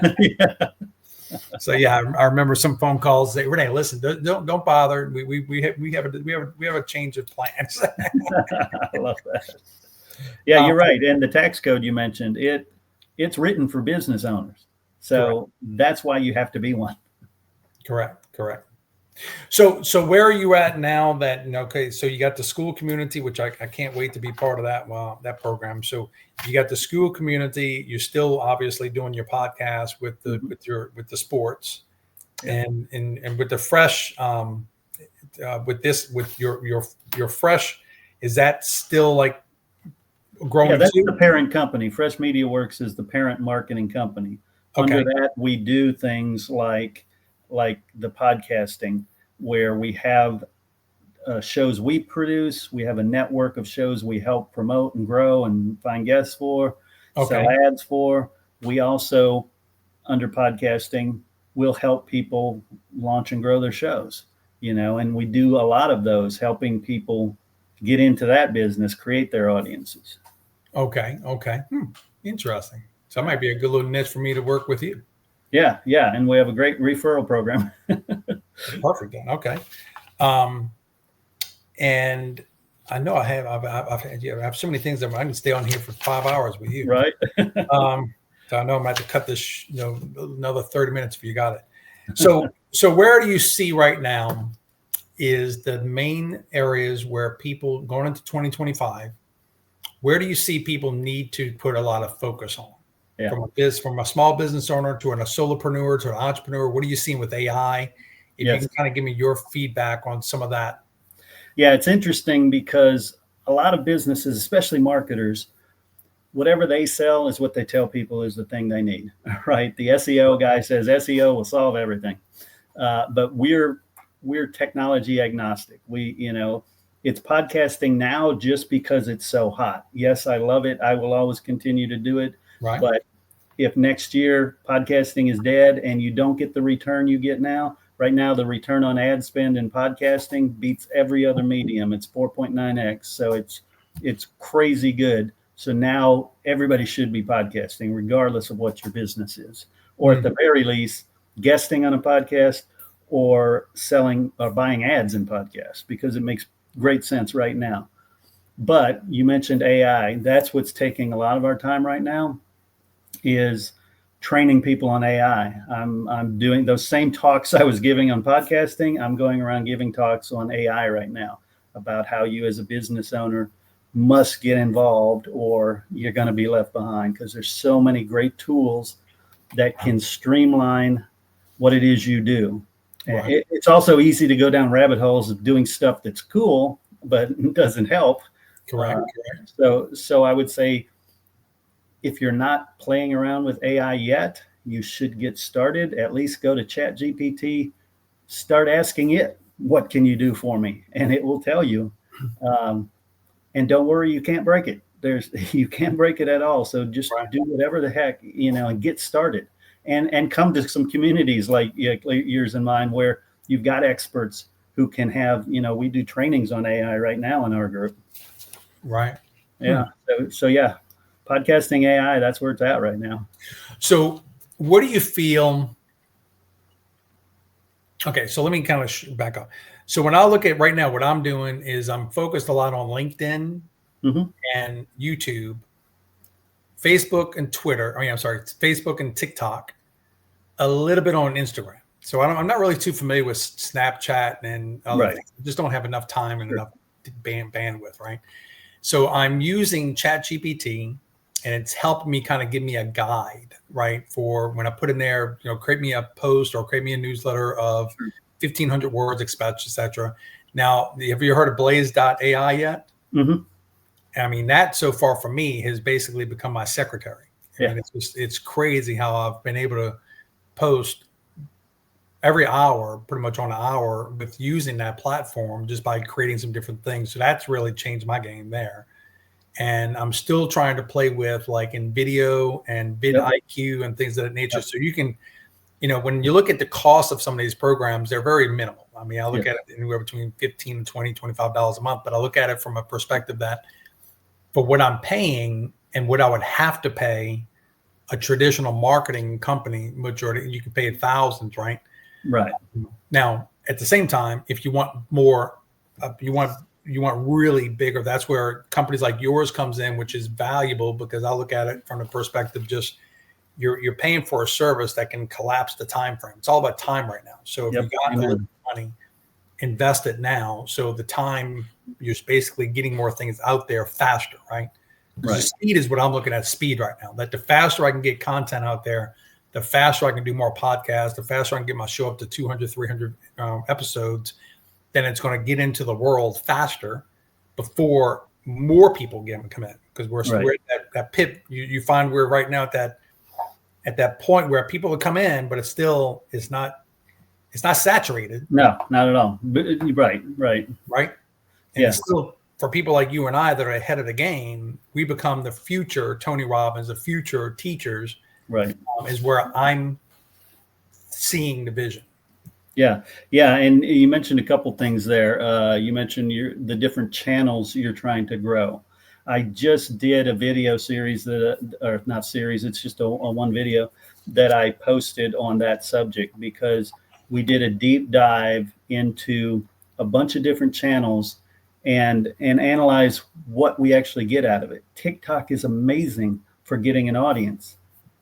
So yeah, I remember some phone calls. Say, Renee, listen, don't bother. We have a change of plans. I love that. Yeah, you're right. And the tax code you mentioned, it's written for business owners. So that's why you have to be one. Correct. So where are you at now that, okay, so you got the school community, which I can't wait to be part of that, that program. So you got the school community, you're still obviously doing your podcast with the, with the sports and with the fresh, with your fresh, is that still like growing? Yeah, that's the parent company. Fresh Media Works is the parent marketing company. Under that, we do things like the podcasting, where we have shows we produce. We have a network of shows we help promote and grow and find guests for, sell ads for. We also, under podcasting, will help people launch and grow their shows, and we do a lot of those, helping people get into that business, create their audiences. Okay. Interesting. So that might be a good little niche for me to work with you. Yeah. And we have a great referral program. Perfect then. Okay. And I know I have so many things that I can stay on here for 5 hours with you. Right. So I know I'm going to have to cut this, another 30 minutes if you got it. So where do you see right now is the main areas where people going into 2025, where do you see people need to put a lot of focus on? Yeah. From a small business owner to a solopreneur to an entrepreneur, what are you seeing with AI? If you can kind of give me your feedback on some of that. Yeah, it's interesting because a lot of businesses, especially marketers, whatever they sell is what they tell people is the thing they need, right? The SEO guy says SEO will solve everything. But we're technology agnostic. It's podcasting now just because it's so hot. Yes, I love it. I will always continue to do it. Right. But if next year podcasting is dead and you don't get the return you get now, right now the return on ad spend in podcasting beats every other medium. It's 4.9x. So it's crazy good. So now everybody should be podcasting, regardless of what your business is, or at the very least, guesting on a podcast or selling or buying ads in podcasts, because it makes great sense right now. But you mentioned AI. That's what's taking a lot of our time right now, is training people on AI. I'm doing those same talks I was giving on podcasting. I'm going around giving talks on AI right now about how you as a business owner must get involved or you're going to be left behind, because there's so many great tools that can streamline what it is you do. Right. It's also easy to go down rabbit holes of doing stuff that's cool, but it doesn't help. Correct. So I would say, if you're not playing around with AI yet, you should get started. At least go to ChatGPT, start asking it, what can you do for me? And it will tell you. And don't worry, you can't break it. You can't break it at all. So just do whatever the heck, and get started. And come to some communities like yours and mine, where you've got experts who can have, we do trainings on AI right now in our group. Right. Yeah. So yeah, podcasting AI, that's where it's at right now. So what do you feel? Okay. So let me kind of back up. So when I look at right now, what I'm doing is I'm focused a lot on LinkedIn and YouTube, Facebook and Twitter. Facebook and TikTok, a little bit on Instagram. So I'm not really too familiar with Snapchat and other things. I just don't have enough time and enough bandwidth, right? So I'm using ChatGPT, and it's helping me kind of give me a guide, right? For when I put in there, create me a post or create me a newsletter of 1,500 words, et cetera. Now, have you heard of Blaze.ai yet? Mm-hmm. I mean, that so far for me has basically become my secretary. Yeah. And it's crazy how I've been able to post every hour, pretty much on an hour, with using that platform just by creating some different things. So that's really changed my game there. And I'm still trying to play with like in video and vidIQ and things of that nature. So you can, when you look at the cost of some of these programs, they're very minimal. I mean, I look at it anywhere between $15 and $20, $25 a month, but I look at it from a perspective that for what I'm paying and what I would have to pay a traditional marketing company, majority, you can pay thousands, right? Right. Now, at the same time, if you want more, you want really bigger, that's where companies like yours comes in, which is valuable, because I look at it from the perspective, just you're paying for a service that can collapse the time frame. It's all about time right now. So if you got the money, invest it now. So the time you're basically getting more things out there faster, right? Right. The speed is what I'm looking at, speed right now. That the faster I can get content out there, the faster I can do more podcasts, the faster I can get my show up to 200, 300 episodes, then it's going to get into the world faster before more people come in. Because we're at that pit. You find we're right now at that point where people will come in, but it's not saturated. No, not at all. Right. And it's still, for people like you and I that are ahead of the game, we become the future Tony Robbins, the future teachers. Right. Is where I'm seeing the vision. Yeah. And you mentioned a couple things there. You mentioned the different channels you're trying to grow. I just did a video series or not series, it's just a one video that I posted on that subject, because we did a deep dive into a bunch of different channels and analyze what we actually get out of it. TikTok is amazing for getting an audience.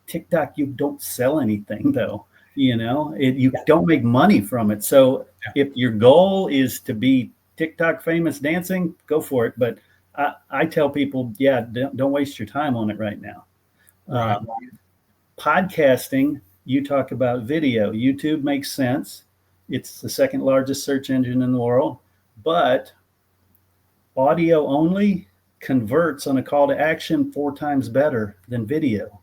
TikTok, you don't sell anything though, you don't make money from it. So if your goal is to be TikTok famous dancing, go for it. But I tell people, don't waste your time on it right now. Right. Podcasting, you talk about video. YouTube makes sense. It's the second largest search engine in the world, but audio only converts on a call to action 4 times better than video.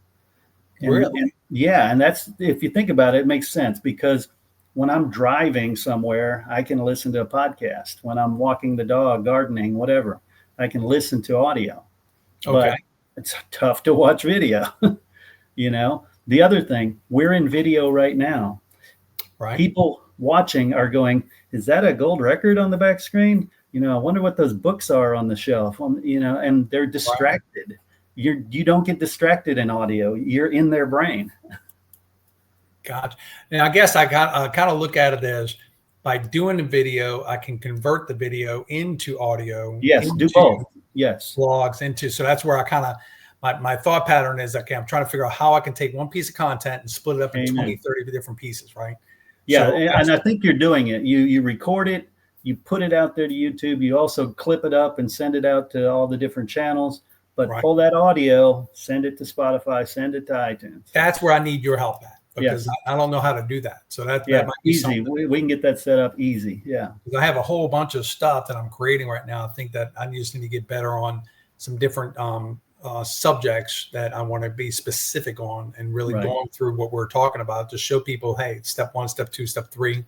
Really? And that's, if you think about it, it makes sense, because when I'm driving somewhere, I can listen to a podcast. When I'm walking the dog, gardening, whatever, I can listen to audio. Okay. But it's tough to watch video. The other thing, we're in video right now. Right. People watching are going, is that a gold record on the back screen? I wonder what those books are on the shelf. And they're distracted. Right. You don't get distracted in audio. You're in their brain. Gotcha. And I guess I kind of look at it as, by doing the video, I can convert the video into audio. Yes, do both. Yes. Blogs so that's where I kind of, my thought pattern is, okay, I'm trying to figure out how I can take one piece of content and split it up in 20, 30 different pieces, right? Yeah, so, and I think you're doing it. You record it, you put it out there to YouTube, you also clip it up and send it out to all the different channels. But pull that audio, send it to Spotify, send it to iTunes. That's where I need your help at, because I don't know how to do that. So that might be easy. We can get that set up easy. Yeah. Because I have a whole bunch of stuff that I'm creating right now. I think that I just need to get better on some different subjects that I want to be specific on, and really going through what we're talking about to show people, hey, step 1, step 2, step 3.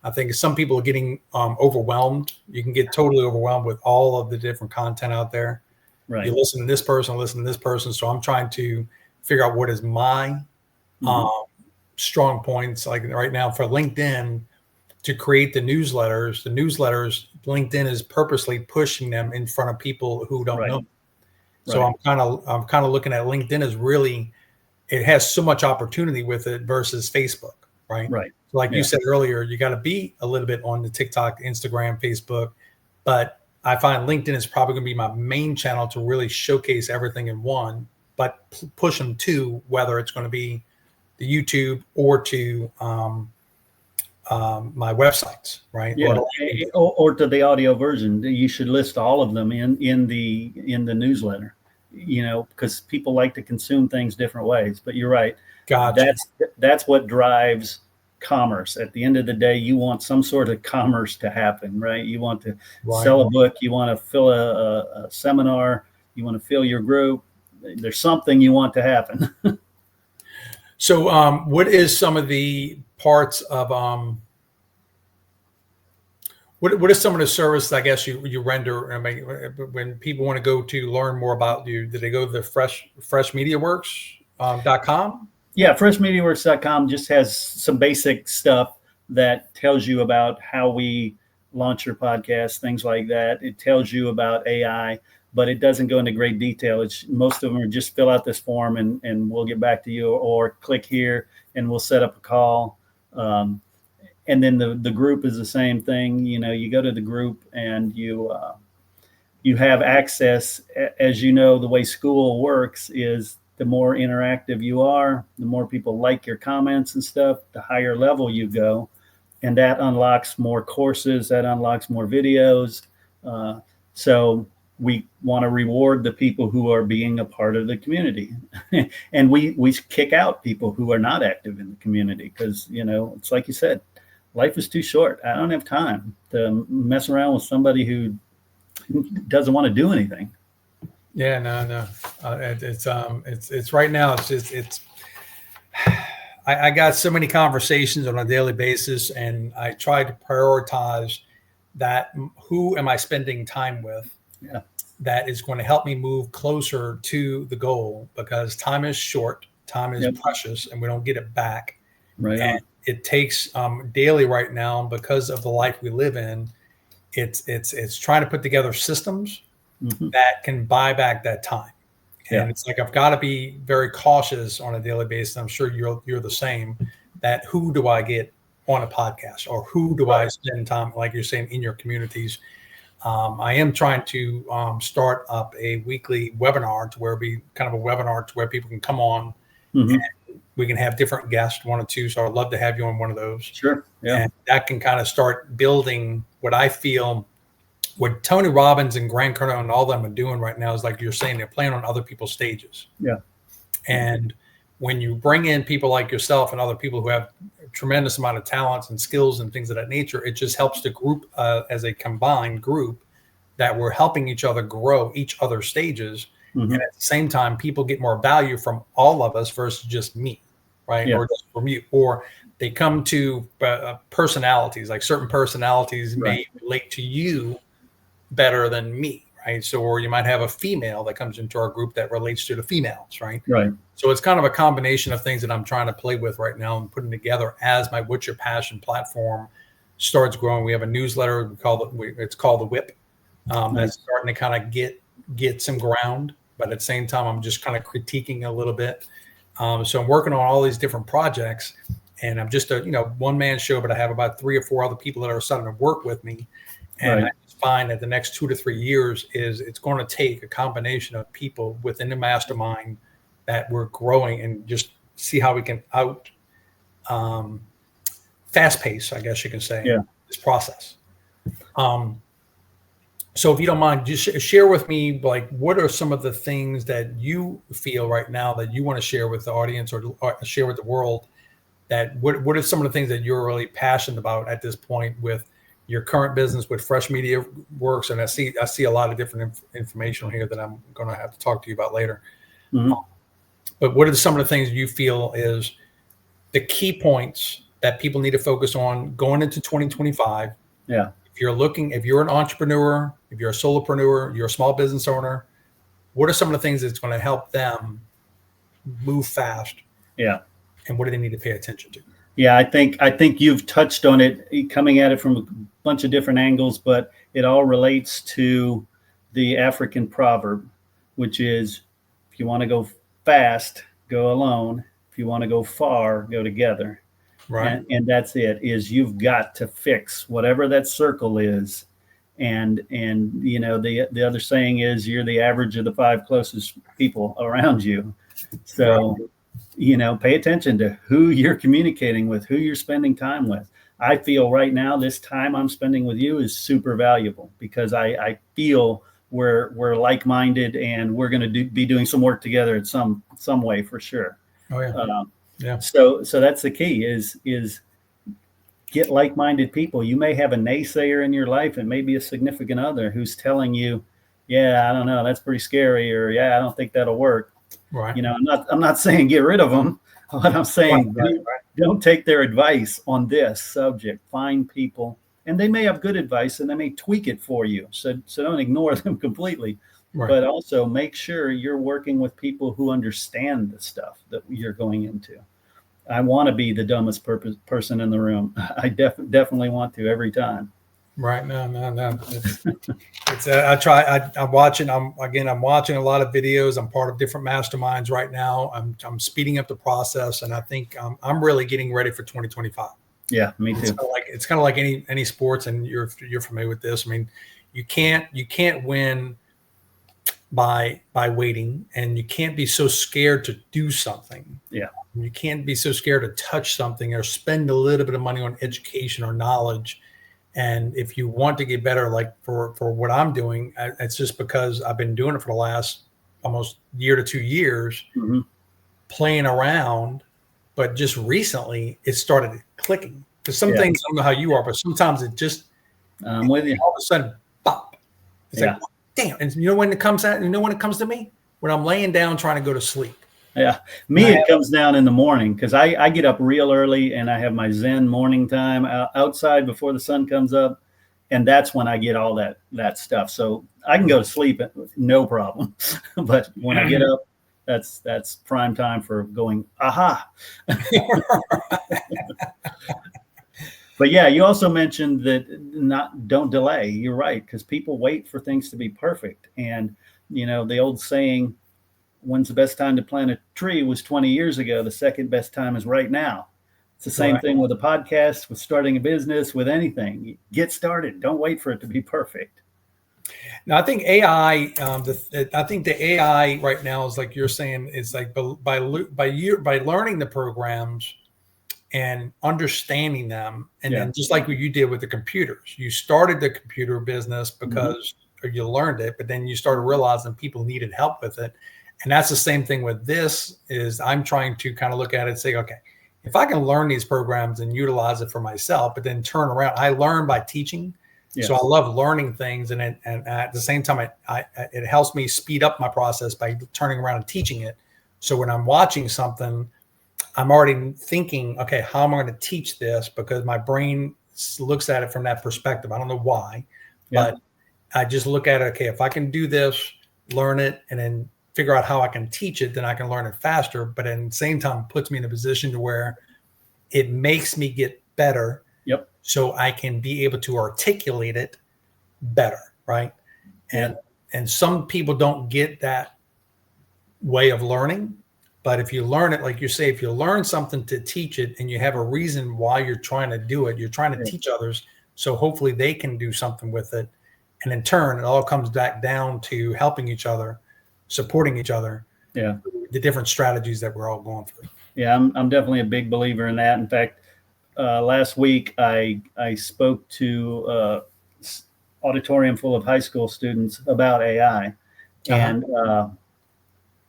I think some people are getting overwhelmed. You can get totally overwhelmed with all of the different content out there. Right. You listen to this person, So I'm trying to figure out what is my strong points. Like right now for LinkedIn, to create the newsletters, LinkedIn is purposely pushing them in front of people who don't know. So I'm kind of looking at LinkedIn as really, it has so much opportunity with it versus Facebook, right? Right. So like you said earlier, you got to be a little bit on the TikTok, Instagram, Facebook, but I find LinkedIn is probably going to be my main channel to really showcase everything in one, but push them to, whether it's going to be the YouTube or to my websites, right? Yeah, or to the audio version. You should list all of them in the newsletter, because people like to consume things different ways. But you're right. Gotcha. That's what drives commerce. At the end of the day, you want some sort of commerce to happen, right? You want to sell a book, you want to fill a seminar, you want to fill your group. There's something you want to happen. So what is some of the parts of what is some of the service, I guess, you render? I mean, when people want to go to learn more about you, do they go to the freshmediaworks.com? Yeah, freshmediaworks.com just has some basic stuff that tells you about how we launch your podcast, things like that. It tells you about AI, but it doesn't go into great detail. Most of them are just fill out this form and we'll get back to you, or click here and we'll set up a call. And then the group is the same thing. You go to the group and you have access. As you know, the way school works is, the more interactive you are, the more people like your comments and stuff, the higher level you go. and that unlocks more courses, that unlocks more videos. So we want to reward the people who are being a part of the community. And we kick out people who are not active in the community because, it's like you said, life is too short. I don't have time to mess around with somebody who doesn't want to do anything. Yeah, no. It's right now. It's I got so many conversations on a daily basis, and I try to prioritize that. Who am I spending time with? Yeah. That is going to help me move closer to the goal, because time is short, time is precious, and we don't get it back. Right. And it takes daily right now, because of the life we live in. It's trying to put together systems that can buy back that time. And it's like, I've got to be very cautious on a daily basis. I'm sure you're the same, that who do I get on a podcast, or who do I spend time, like you're saying, in your communities? I am trying to start up a weekly webinar to where people can come on and we can have different guests, 1 or 2. So I'd love to have you on one of those. Sure. Yeah. And that can kind of start building what I feel what Tony Robbins and Grant Cardone and all them are doing right now is, like you're saying, they're playing on other people's stages. Yeah. And when you bring in people like yourself and other people who have a tremendous amount of talents and skills and things of that nature, it just helps the group as a combined group, that we're helping each other grow each other's stages. And at the same time, people get more value from all of us versus just me, right? Yeah. Or just from you. Or they come to personalities, like certain personalities may relate to you better than me, right? So, or you might have a female that comes into our group that relates to the females, right? Right. So it's kind of a combination of things that I'm trying to play with right now and putting together as my What's Your Passion platform starts growing. We have a newsletter, it's called The Whip. That's starting to kind of get some ground, but at the same time, I'm just kind of critiquing a little bit. So I'm working on all these different projects, and I'm just a one-man show, but I have about 3 or 4 other people that are starting to work with me. And I just find that the next 2 to 3 years it's going to take a combination of people within the mastermind that we're growing, and just see how we can fast pace, I guess you can say, this process. So if you don't mind, just share with me, like, what are some of the things that you feel right now that you want to share with the audience, or share with the world, that what are some of the things that you're really passionate about at this point with your current business with Fresh Media Works? And I see a lot of different information here that I'm going to have to talk to you about later. But what are some of the things you feel is the key points that people need to focus on going into 2025? Yeah. If you're an entrepreneur, if you're a solopreneur, you're a small business owner, what are some of the things that's going to help them move fast? Yeah. And what do they need to pay attention to? Yeah, I think you've touched on it, coming at it from a bunch of different angles, but it all relates to the African proverb, which is, if you want to go fast, go alone. If you want to go far, go together. Right. And that's it, is you've got to fix whatever that circle is. And the other saying is, you're the average of the 5 closest people around you. So, pay attention to who you're communicating with, who you're spending time with. I feel right now, this time I'm spending with you is super valuable, because I feel we're like-minded, and we're going to be doing some work together in some way, for sure. Oh yeah. Yeah. So that's the key, is get like-minded people. You may have a naysayer in your life, and maybe a significant other who's telling you, yeah, I don't know, that's pretty scary, or yeah, I don't think that'll work. Right. I'm not saying get rid of them. What I'm saying, don't take their advice on this subject. Find people, and they may have good advice, and they may tweak it for you. So don't ignore them completely. Right. But also make sure you're working with people who understand the stuff that you're going into. I want to be the dumbest person in the room. I definitely want to, every time. Right. No. I try. I'm watching a lot of videos. I'm part of different masterminds right now. I'm speeding up the process, and I think I'm really getting ready for 2025. Yeah, me too. It's kind of like any sports, and you're familiar with this. I mean, you can't win by waiting, and you can't be so scared to do something. Yeah. You can't be so scared to touch something or spend a little bit of money on education or knowledge. And if you want to get better, like for what I'm doing, it's just because I've been doing it for the last almost year to 2 years, playing around. But just recently, it started clicking. Because some things, I don't know how you are, but sometimes it just, I'm with you. all of a sudden, pop. It's like, damn. And you know when it comes out? You know when it comes to me? When I'm laying down trying to go to sleep. Yeah. It comes down in the morning because I get up real early and I have my Zen morning time outside before the sun comes up. And that's when I get all that stuff. So I can go to sleep, no problem. But when I get up, that's prime time for going, aha. But yeah, you also mentioned that don't delay. You're right, because people wait for things to be perfect. And, the old saying, when's the best time to plant a tree was 20 years ago. The second best time is right now. It's the same thing with a podcast, with starting a business, with anything. Get started. Don't wait for it to be perfect. Now, I think AI, I think the AI right now is like you're saying, is like by learning the programs and understanding them. And then just like what you did with the computers, you started the computer business because you learned it, but then you started realizing people needed help with it. And that's the same thing with this. Is I'm trying to kind of look at it and say, okay, if I can learn these programs and utilize it for myself, but then turn around, I learn by teaching. Yes. So I love learning things. And at the same time, it helps me speed up my process by turning around and teaching it. So when I'm watching something, I'm already thinking, okay, how am I going to teach this? Because my brain looks at it from that perspective. I don't know why, but I just look at it. Okay, if I can do this, learn it, and then figure out how I can teach it, then I can learn it faster. But at the same time, puts me in a position to where it makes me get better. Yep. So I can be able to articulate it better. Right. And some people don't get that way of learning. But if you learn it, like you say, if you learn something to teach it and you have a reason why you're trying to do it, you're trying to teach others. So hopefully they can do something with it. And in turn, it all comes back down to helping each other, supporting each other. Yeah. The different strategies that we're all going through. Yeah, I'm definitely a big believer in that. In fact, last week I spoke to auditorium full of high school students about AI.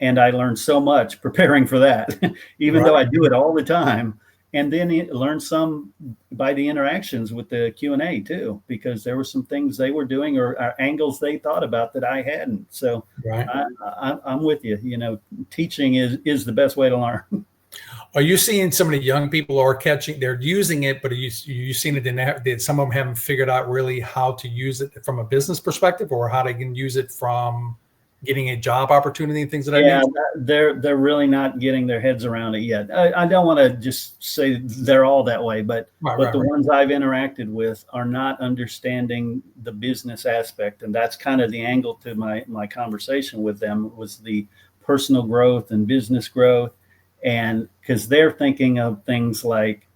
And I learned so much preparing for that, even though I do it all the time. And then learn some by the interactions with the Q&A too, because there were some things they were doing or angles they thought about that I hadn't. So I'm with you. Teaching is the best way to learn. Are you seeing some of the young people are catching? They're using it, but are you seen it? Did some of them haven't figured out really how to use it from a business perspective, or how they can use it from getting a job opportunity and things that they're really not getting their heads around it yet. I don't want to just say they're all that way, but the ones I've interacted with are not understanding the business aspect. And that's kind of the angle to my conversation with them, was the personal growth and business growth. And because they're thinking of things like,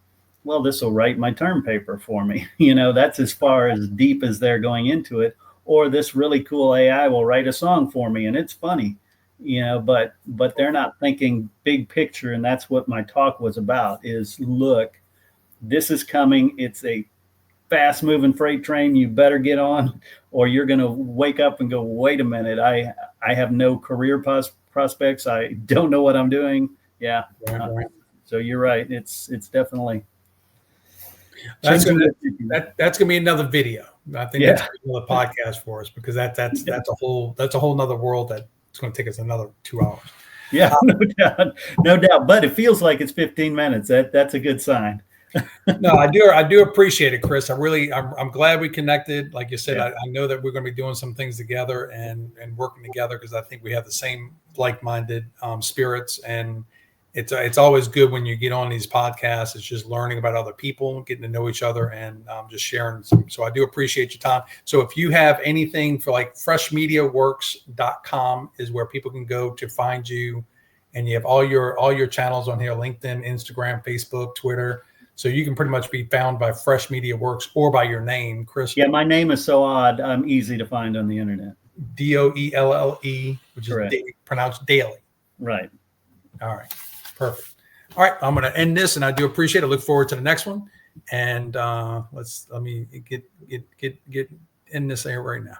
well, this will write my term paper for me. That's as far as deep as they're going into it. Or this really cool AI will write a song for me and it's funny, but they're not thinking big picture. And that's what my talk was about, is look, this is coming. It's a fast moving freight train. You better get on, or you're going to wake up and go, wait a minute. I have no career prospects. I don't know what I'm doing. Yeah. So you're right. It's definitely. That's going to be another video. I think that's another podcast for us, because that's a whole nother world that's going to take us another 2 hours. Yeah, no doubt. But it feels like it's 15 minutes. That's a good sign. No, I do appreciate it, Chris. I'm glad we connected. Like you said, I know that we're going to be doing some things together and working together, because I think we have the same like-minded spirits. And it's always good when you get on these podcasts. It's just learning about other people, getting to know each other, and just sharing some. So I do appreciate your time. So if you have anything for, like, freshmediaworks.com is where people can go to find you, and you have all your channels on here: LinkedIn, Instagram, Facebook, Twitter. So you can pretty much be found by Fresh Media Works or by your name, Chris. Yeah, my name is so odd. I'm easy to find on the internet. Doelle, which Correct. is pronounced daily. Right. All right. Perfect. All right. I'm going to end this, and I do appreciate it. I look forward to the next one. And let me get in this air right now.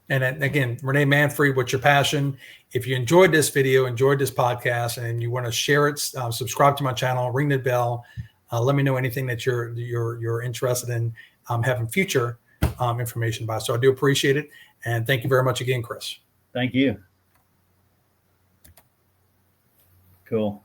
And then, again, Renee Manfrey, what's your passion? If you enjoyed this video, enjoyed this podcast, and you want to share it, subscribe to my channel, ring the bell. Let me know anything that you're interested in having future information about. So I do appreciate it, and thank you very much again, Chris. Thank you. Cool.